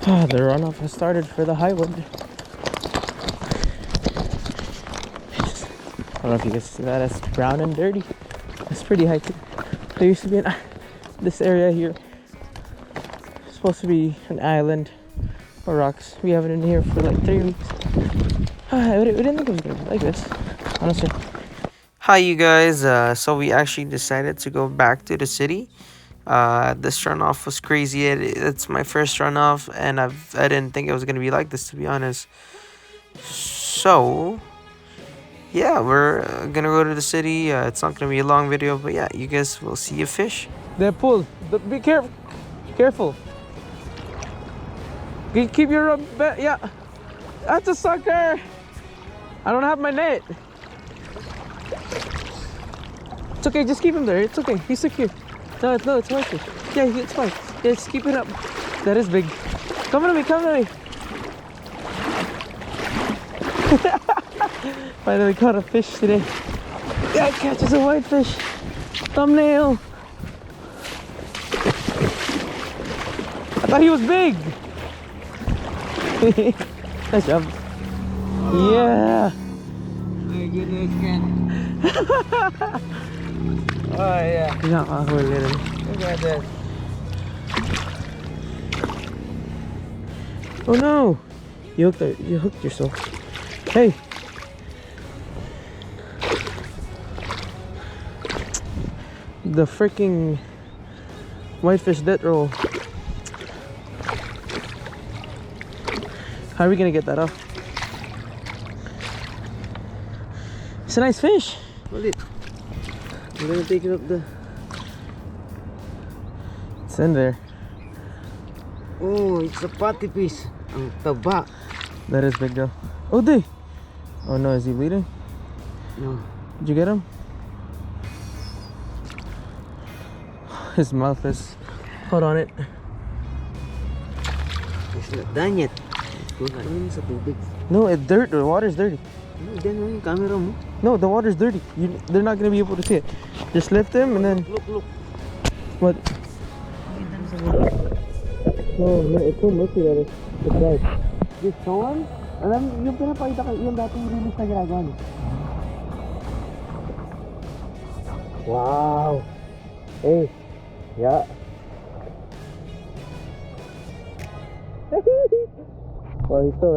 The runoff has started for the highway. I don't know if you guys see that. It's brown and dirty. It's pretty high too. There used to be this area here. It's supposed to be an island or rocks. We have it in here for like 3 weeks. We didn't think it was gonna be like this, honestly. Hi you guys. So we actually decided to go back to the city. This runoff was crazy. It's my first runoff, and I didn't think it was gonna be like this, to be honest. So yeah, we're gonna go to the city. It's not gonna be a long video, but yeah, you guys will see a fish. They pull. Be careful. Careful. Keep your yeah. That's a sucker. I don't have my net. It's okay. Just keep him there. It's okay. He's secure. No, it's white fish. Yeah, it's fine. Yeah, just keep it up. That is big. Come to me. Come to me. Finally caught a fish today. Yeah, catches a whitefish. Thumbnail. I thought he was big. Nice job. Yeah. My goodness, Ken. Oh yeah. Nakakahuli rin. Look at that. Oh no! You hooked yourself. Hey. The freaking whitefish death roll. How are we gonna get that off? It's a nice fish. Hold it. I'm gonna take it up the... It's in there. Oh, it's a patty fish. Ang taba. That is big though. Oh, day. Oh no, is he bleeding? No. Did you get him? His mouth is... Hold on it. It's not done yet. Good na yun sa tubig. No, it's dirt. The water's dirty. No, dyan mo yung camera mo. No, the water's dirty. They're not gonna be able to see it. Just lift him and then... Look. What? No, it's so messy that it's right. This one? Alam, yung pinapakita ko, yung dating release na ginagawa niyo. Wow. Hey. Yeah. Well, he's still